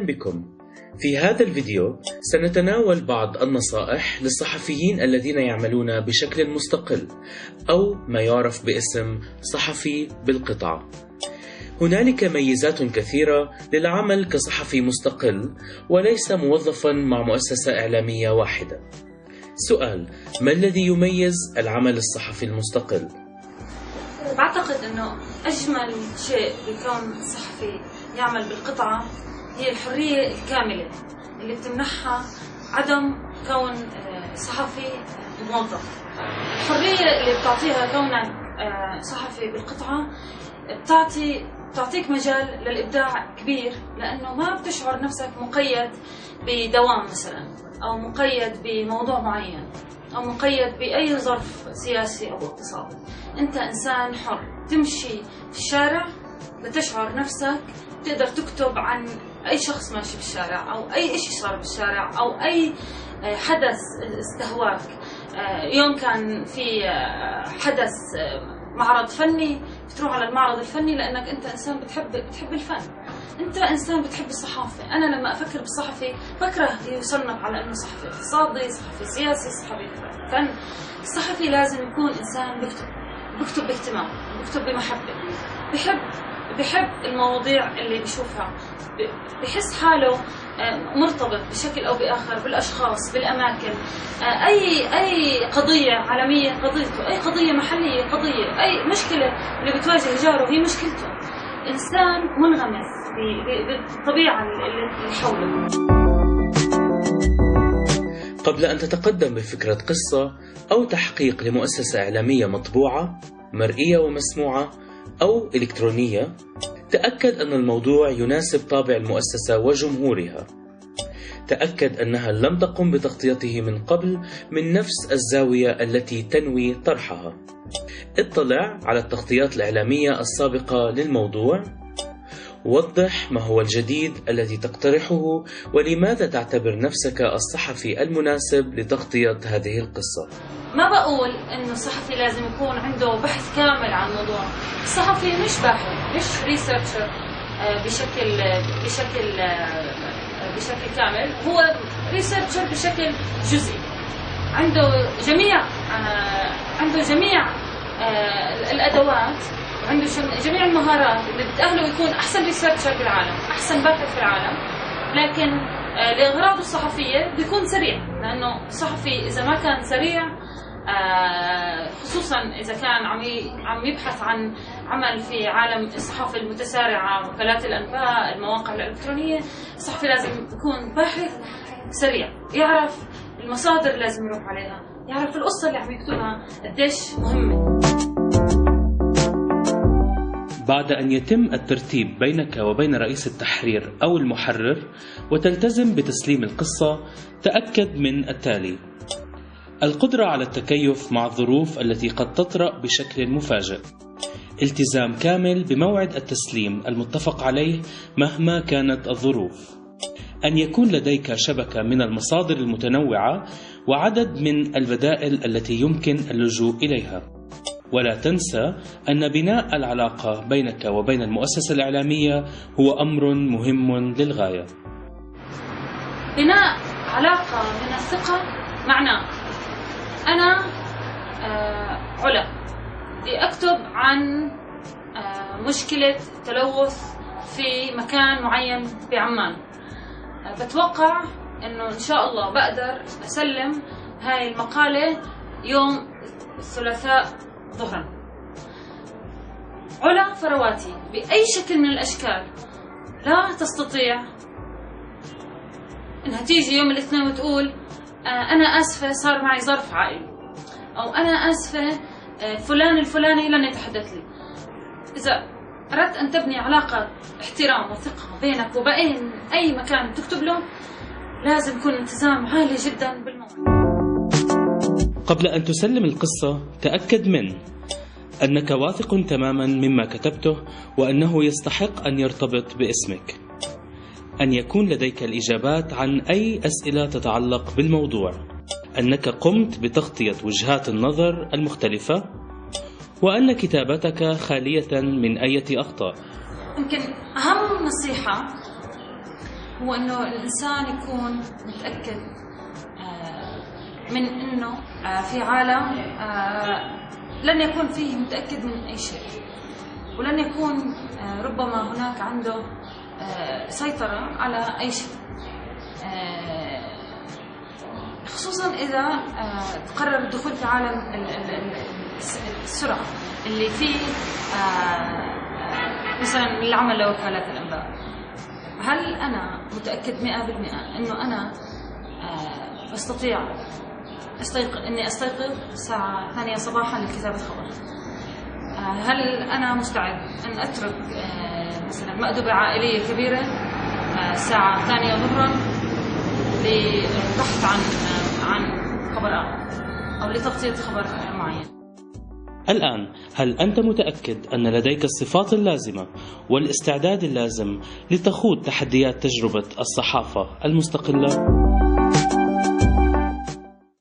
بكم. في هذا الفيديو سنتناول بعض النصائح للصحفيين الذين يعملون بشكل مستقل أو ما يعرف باسم صحفي بالقطعة. هنالك ميزات كثيرة للعمل كصحفي مستقل وليس موظفا مع مؤسسة إعلامية واحدة. سؤال: ما الذي يميز العمل الصحفي المستقل؟ بعتقد أنه أجمل شيء بكون صحفي يعمل بالقطعة هي الحرية الكاملة اللي بتمنحها عدم كون صحفي موظف. الحرية اللي بتعطيها كونك صحفي بالقطعة بتعطيك مجال للإبداع كبير، لأنه ما بتشعر نفسك مقيد بدوام مثلا، أو مقيد بموضوع معين، أو مقيد بأي ظرف سياسي أو اقتصادي. أنت إنسان حر تمشي في الشارع، بتشعر نفسك تقدر تكتب عن أي شخص ماشي بالشارع، أو أي إشي صار بالشارع، أو أي حدث استهواك. يوم كان في حدث معرض فني، بتروح على المعرض الفني لأنك أنت إنسان بتحب الفن، أنت إنسان بتحب الصحافة. أنا لما أفكر بالصحفي بكره يصنف على أنه صحفي اقتصادي، صحفي سياسي، صحفي فن. الصحفي لازم يكون إنسان بكتب باهتمام، بكتب بمحبة، بحب المواضيع اللي بيشوفها، بحس حاله مرتبط بشكل أو بآخر بالأشخاص، بالأماكن. أي قضية عالمية قضيته، أي قضية محلية قضية، أي مشكلة اللي بتواجه جاره هي مشكلته. إنسان منغمس بالطبيعة اللي حوله. قبل أن تتقدم بفكرة قصة أو تحقيق لمؤسسة إعلامية مطبوعة، مرئية ومسموعة أو إلكترونية، تأكد أن الموضوع يناسب طابع المؤسسة وجمهورها. تأكد أنها لم تقم بتغطيته من قبل من نفس الزاوية التي تنوي طرحها. اطلع على التغطيات الإعلامية السابقة للموضوع. وضح ما هو الجديد الذي تقترحه ولماذا تعتبر نفسك الصحفي المناسب لتغطية هذه القصة. ما بقول إنه الصحفي لازم يكون عنده بحث كامل عن الموضوع. الصحفي مش باحث، مش ريسيرشر بشكل كامل، هو ريسيرشر بشكل جزئي. عنده جميع الأدوات، وعنده جميع المهارات اللي بتأهله يكون أحسن ريسيرشر بالعالم، أحسن باحث في العالم. لكن لأغراضه الصحفية بيكون سريع، لأنه الصحفي إذا ما كان سريع، خصوصا إذا كان عم يبحث عن عمل في عالم الصحافة المتسارعة، وكالات الأنباء، المواقع الإلكترونية، الصحفي لازم يكون باحث سريع، يعرف المصادر اللي لازم يروح عليها، يعرف القصة اللي عم يكتبها قديش مهمة. بعد أن يتم الترتيب بينك وبين رئيس التحرير أو المحرر وتلتزم بتسليم القصة، تأكد من التالي: القدرة على التكيف مع الظروف التي قد تطرأ بشكل مفاجئ، التزام كامل بموعد التسليم المتفق عليه مهما كانت الظروف، أن يكون لديك شبكة من المصادر المتنوعة وعدد من البدائل التي يمكن اللجوء إليها. ولا تنسى أن بناء العلاقة بينك وبين المؤسسة الإعلامية هو أمر مهم للغاية. بناء علاقة من الثقة معناه أنا علا بدي أكتب عن مشكلة تلوث في مكان معين بعمان. بتوقع أنه إن شاء الله بقدر أسلم هاي المقالة يوم الثلاثاء ظهرا. علا فرواتي بأي شكل من الأشكال لا تستطيع أنها تيجي يوم الاثنين وتقول أنا آسفة صار معي ظرف عائلي، أو أنا آسفة فلان الفلاني لن يتحدث لي. إذا أردت أن تبني علاقة احترام وثقة بينك وبين أي مكان تكتب له، لازم يكون التزام عالي جدا بالموضوع. قبل أن تسلم القصة، تأكد من أنك واثق تماما مما كتبته وأنه يستحق أن يرتبط باسمك، أن يكون لديك الإجابات عن أي أسئلة تتعلق بالموضوع، أنك قمت بتغطية وجهات النظر المختلفة، وأن كتابتك خالية من أي أخطاء. يمكن أهم نصيحة هو إنه الإنسان يكون متأكد من إنه في عالم لن يكون فيه متأكد من أي شيء، ولن يكون ربما هناك عنده سيطرة على أي شيء، خصوصا إذا تقرر الدخول في عالم السرعة اللي فيه مثلا العمل لوكالات الأنباء. هل أنا متأكد 100% إنه أنا أستطيع إني أستيقظ الساعة 8 صباحا لكتابة خبر؟ هل أنا مستعد أن أترك مثلا مأدبة عائلية كبيرة الساعة 2 ظهرا للبحث عن خبر آخر أو لتغطية خبر معين؟ الآن، هل أنت متأكد أن لديك الصفات اللازمة والاستعداد اللازم لتخوض تحديات تجربة الصحافة المستقلة؟